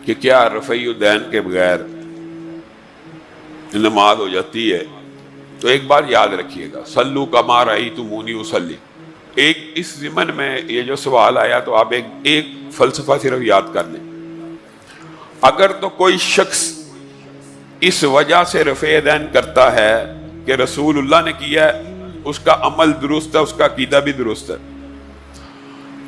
کہ کیا رفع الدین کے بغیر نماز ہو جاتی ہے؟ تو ایک بار یاد رکھیے گا، صلو کما رأیتمونی اصلی۔ ایک اس ضمن میں یہ جو سوال آیا تو آپ ایک فلسفہ صرف یاد کر لیں۔ اگر تو کوئی شخص اس وجہ سے رفع دین کرتا ہے کہ رسول اللہ نے کیا ہے، اس کا عمل درست ہے، اس کا عقیدہ بھی درست ہے۔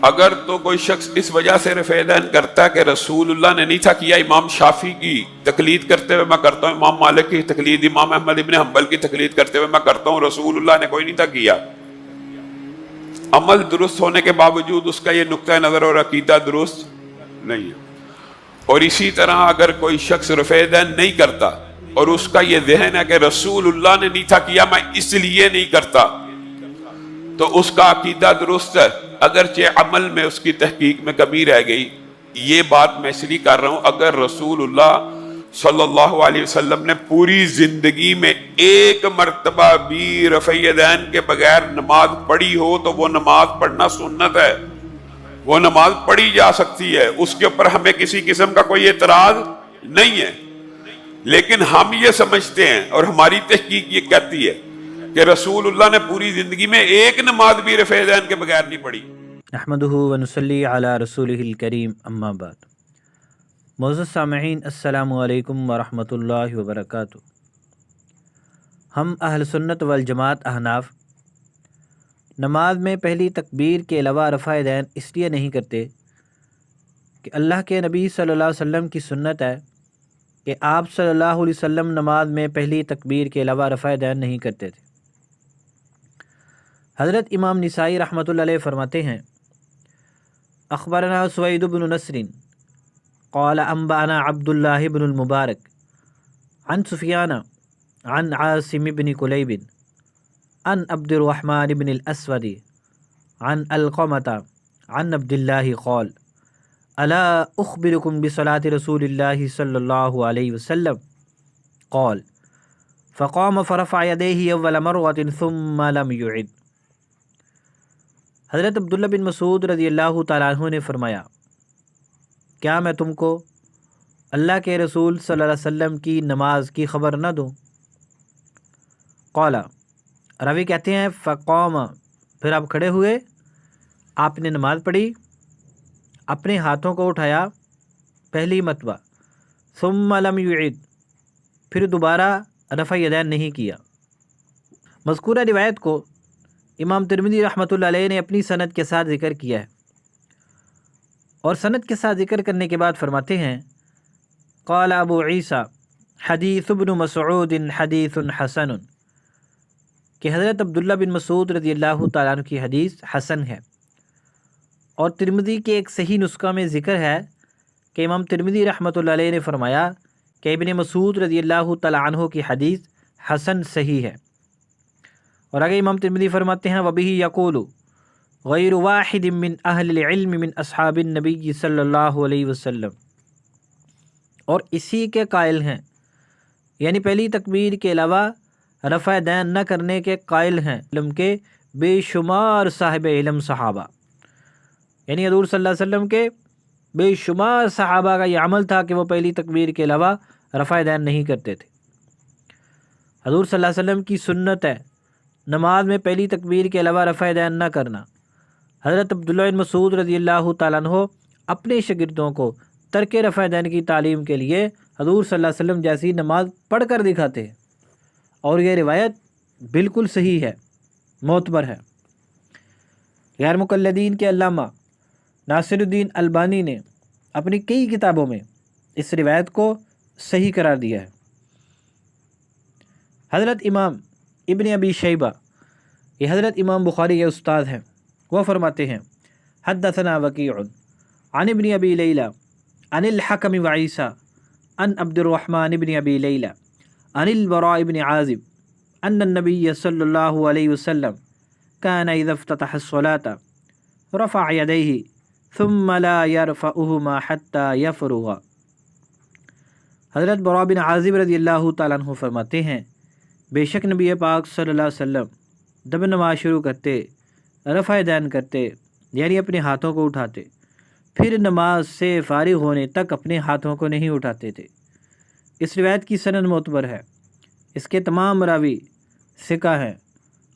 اگر تو کوئی شخص اس وجہ سے رفع دین کرتا ہے کہ رسول اللہ نے نہیں تھا کیا، امام شافعی کی تقلید کرتے ہوئے میں کرتا ہوں، امام مالک کی تقلید، امام احمد ابن حنبل کی تقلید کرتے ہوئے میں کرتا ہوں، رسول اللہ نے کوئی نہیں تھا کیا، عمل درست ہونے کے باوجود اس کا یہ نقطہ نظر اور عقیدہ درست نہیں ہے۔ اور اسی طرح اگر کوئی شخص رفع دین نہیں کرتا اور اس کا یہ ذہن ہے کہ رسول اللہ نے نہیں تھا کیا، میں اس لیے نہیں کرتا، تو اس کا عقیدہ درست ہے، اگرچہ عمل میں اس کی تحقیق میں کمی رہ گئی۔ یہ بات میں اس لیے کر رہا ہوں، اگر رسول اللہ صلی اللہ علیہ وسلم نے پوری زندگی میں ایک مرتبہ بھی رفع دین کے بغیر نماز پڑھی ہو تو وہ نماز پڑھنا سنت ہے، وہ نماز پڑھی جا سکتی ہے، اس کے اوپر ہمیں کسی قسم کا کوئی اعتراض نہیں ہے۔ لیکن ہم یہ سمجھتے ہیں اور ہماری تحقیق یہ کہتی ہے کہ رسول اللہ نے پوری زندگی میں ایک نماز بھی رفع دین کے بغیر نہیں پڑھی۔ نحمدہ ونصلی علی رسولہ الکریم، اما بعد۔ معزز سامعین، السلام علیکم ورحمۃ اللہ وبرکاتہ۔ ہم اہل سنت والجماعت احناف نماز میں پہلی تکبیر کے علاوہ رفع دین اس لیے نہیں کرتے کہ اللہ کے نبی صلی اللہ علیہ وسلم کی سنت ہے کہ آپ صلی اللہ علیہ وسلم نماز میں پہلی تکبیر کے علاوہ رفع دین نہیں کرتے تھے۔ حضرت امام نسائی رحمۃ اللہ علیہ فرماتے ہیں، اخبرنا سوید بن نصر قال انبأنا عبد اللہ بن المبارک عن سفیان عن عاصم بن کلیب عن عبد الرحمن بن الاسود عن القمة عن عبد اللہ قال الا اخبرکم بصلاة رسول اللہ صلی اللہ علیہ وسلم قال فقام فرفع یدیہ اول مرۃ ثم لم یعد۔ حضرت عبداللہ بن مسعود رضی اللہ تعالیٰ عنہ نے فرمایا، کیا میں تم کو اللہ کے رسول صلی اللہ علیہ وسلم کی نماز کی خبر نہ دوں؟ قال، راوی کہتے ہیں فقام، پھر آپ کھڑے ہوئے، آپ نے نماز پڑھی، اپنے ہاتھوں کو اٹھایا پہلی مرتبہ، ثم لم یعد، پھر دوبارہ رفع یدین نہیں کیا۔ مذکورہ روایت کو امام ترمذی رحمۃ اللہ علیہ نے اپنی سند کے ساتھ ذکر کیا ہے، اور سند کے ساتھ ذکر کرنے کے بعد فرماتے ہیں، قال ابو عیسیٰ حدیث ابن مسعود حدیث حسن، کہ حضرت عبداللہ بن مسعود رضی اللہ تعالیٰ عنہ کی حدیث حسن ہے۔ اور ترمذی کے ایک صحیح نسخہ میں ذکر ہے کہ امام ترمذی رحمۃ اللہ علیہ نے فرمایا کہ ابن مسعود رضی اللہ تعالیٰ عنہ کی حدیث حسن صحیح ہے۔ اور آگے امام ترمذی فرماتے ہیں، وَبِهِ يَقُولُ غَيْرُ وَاحِدٍ مِّنْ أَهْلِ الْعِلْمِ مِنْ أَصْحَابِ النَّبِيِّ صلی اللہ علیہ وسلم، اور اسی کے قائل ہیں، یعنی پہلی تکبیر کے علاوہ رفع دین نہ کرنے کے قائل ہیں علم کے بے شمار صاحب علم صحابہ، یعنی حضور صلی اللہ علیہ وسلم کے بے شمار صحابہ کا یہ عمل تھا کہ وہ پہلی تکبیر کے علاوہ رفع دین نہیں کرتے تھے۔ حضور صلی اللہ علیہ وسلم کی سنت ہے نماز میں پہلی تکبیر کے علاوہ رفع دین نہ کرنا۔ حضرت عبداللہ بن مسعود رضی اللہ تعالیٰ عنہ اپنے شاگردوں کو ترک رفع دین کی تعلیم کے لیے حضور صلی اللہ علیہ وسلم جیسی نماز پڑھ کر دکھاتے ہیں، اور یہ روایت بالکل صحیح ہے، معتبر ہے۔ غیر مقلدین کے علامہ ناصر الدین البانی نے اپنی کئی کتابوں میں اس روایت کو صحیح قرار دیا ہے۔ حضرت امام ابن ابی شیبہ، یہ حضرت امام بخاری کے استاد ہیں، وہ فرماتے ہیں، حدثنا وکیع عن ابن ابی لیلى عن الحکم وعیسیٰ عن عبد الرحمن ابن ابی لیلى عن البراء بن عازب ان النبی صلی اللہ علیہ وسلم كان اذا افتتح الصلاة رفع يديه ثم لا يرفعهما حتى يفرغ۔ حضرت براء بن عازب رضی اللہ تعالیٰ عنہ فرماتے ہیں، بے شک نبی پاک صلی اللہ علیہ وسلم جب نماز شروع کرتے رفع دین کرتے، یعنی اپنے ہاتھوں کو اٹھاتے، پھر نماز سے فارغ ہونے تک اپنے ہاتھوں کو نہیں اٹھاتے تھے۔ اس روایت کی سند معتبر ہے، اس کے تمام راوی ثقہ ہیں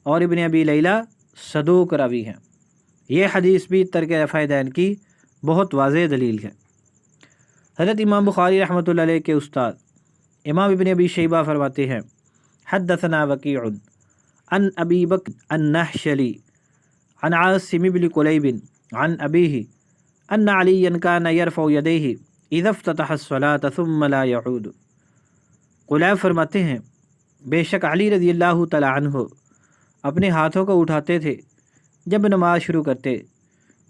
اور ابن ابی لیلہ صدوق راوی ہیں۔ یہ حدیث بھی ترک رفع دین کی بہت واضح دلیل ہے۔ حضرت امام بخاری رحمۃ اللہ علیہ کے استاد امام ابن ابی شیبہ فرماتے ہیں حدثنا وکیع عن ابی بکر النحشلی عن عاصم بن قلیب عن ابیہ ان علیٰ کان یرفع یدیہ اذا افتتح الصلاة ثم لا یعود۔ قلیب فرماتے ہیں بے شک علی رضی اللہ تعالی عنہ اپنے ہاتھوں کو اٹھاتے تھے جب نماز شروع کرتے،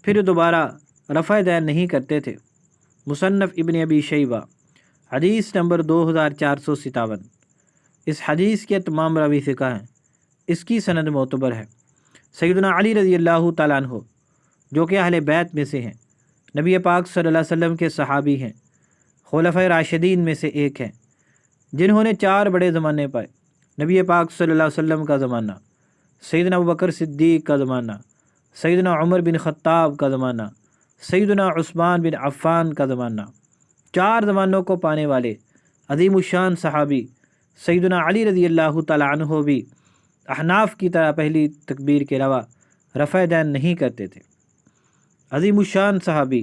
پھر دوبارہ رفع دین نہیں کرتے تھے۔ مصنف ابن ابی شیبہ حدیث نمبر 2457۔ اس حدیث کے تمام راوی ثقہ ہیں، اس کی سند معتبر ہے۔ سیدنا علی رضی اللہ تعالیٰ عنہ جو کہ اہل بیت میں سے ہیں، نبی پاک صلی اللہ علیہ وسلم کے صحابی ہیں، خلفائے راشدین میں سے ایک ہیں، جنہوں نے 4 بڑے زمانے پائے۔ نبی پاک صلی اللہ علیہ وسلم کا زمانہ، سیدنا ابوبکر صدیق کا زمانہ، سیدنا عمر بن خطاب کا زمانہ، سیدنا عثمان بن عفان کا زمانہ۔ 4 زمانوں کو پانے والے عظیم الشان صحابی سیدنا علی رضی اللہ تعالیٰ عنہ بھی احناف کی طرح پہلی تکبیر کے علاوہ رفع دین نہیں کرتے تھے۔ عظیم الشان صحابی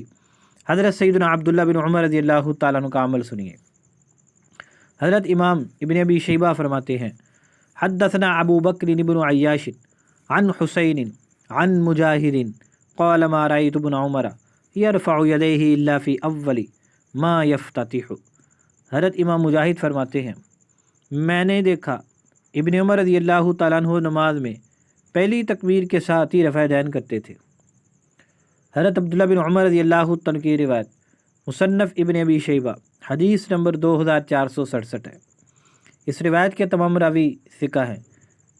حضرت سیدنا عبداللہ بن عمر رضی اللہ تعالیٰ عنہ کا عمل سنیے۔ حضرت امام ابن ابی شیبہ فرماتے ہیں حدثنا ابو بکر بن عیاش عن حسین عن مجاہد قال ما رأیت ابن عمر یرفع یدیہ الا فی اول ما یفتتح۔ حضرت امام مجاہد فرماتے ہیں میں نے دیکھا ابن عمر رضی اللہ تعالیٰ عنہ نماز میں پہلی تکبیر کے ساتھ ہی رفع دین کرتے تھے۔ حضرت عبداللہ بن عمر رضی اللہ عنہ کی روایت مصنف ابن ابی شیبہ حدیث نمبر 2467 ہے۔ اس روایت کے تمام راوی ثقہ ہیں،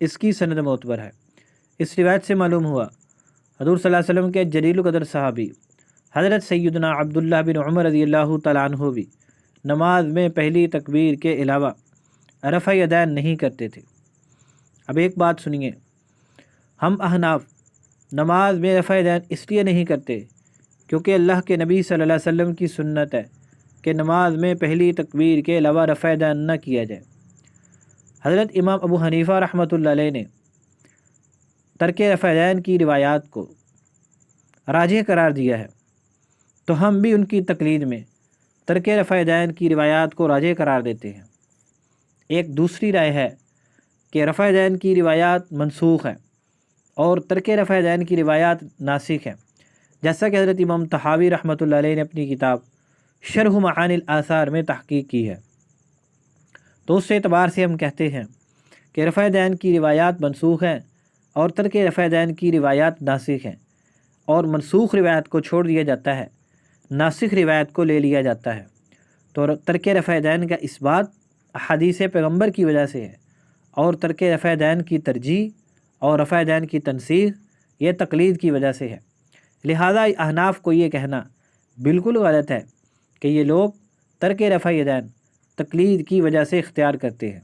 اس کی سند معتبر ہے۔ اس روایت سے معلوم ہوا حضور صلی اللہ علیہ وسلم کے جلیل القدر صحابی حضرت سیدنا عبداللہ بن عمر رضی اللہ تعالیٰ عنہ بھی نماز میں پہلی تکبیر کے علاوہ رفع یدین نہیں کرتے تھے۔ اب ایک بات سنیے، ہم احناف نماز میں رفع دین اس لیے نہیں کرتے کیونکہ اللہ کے نبی صلی اللہ علیہ وسلم کی سنت ہے کہ نماز میں پہلی تکبیر کے علاوہ رفع دین نہ کیا جائے۔ حضرت امام ابو حنیفہ رحمۃ اللہ علیہ نے ترک رفع دین کی روایات کو راجح قرار دیا ہے، تو ہم بھی ان کی تقلید میں ترک رفع دین کی روایات کو راجح قرار دیتے ہیں۔ ایک دوسری رائے ہے کہ رفع دین کی روایات منسوخ ہیں اور ترک رفع دین کی روایات ناسخ ہیں، جیسا کہ حضرت امام طحاوی رحمۃ اللہ علیہ نے اپنی کتاب شرح معانی الاثار میں تحقیق کی ہے۔ تو اس اعتبار سے ہم کہتے ہیں کہ رفع دین کی روایات منسوخ ہیں اور ترک رفع دین کی روایات ناسخ ہیں، اور منسوخ روایت کو چھوڑ دیا جاتا ہے، ناسخ روایت کو لے لیا جاتا ہے۔ تو ترک رفع دین کا اس بات احادیث پیغمبر کی وجہ سے ہے، اور ترک رفع دین کی ترجیح اور رفع دین کی تنسیخ یہ تقلید کی وجہ سے ہے۔ لہذا احناف کو یہ کہنا بالکل غلط ہے کہ یہ لوگ ترک رفع دین تقلید کی وجہ سے اختیار کرتے ہیں۔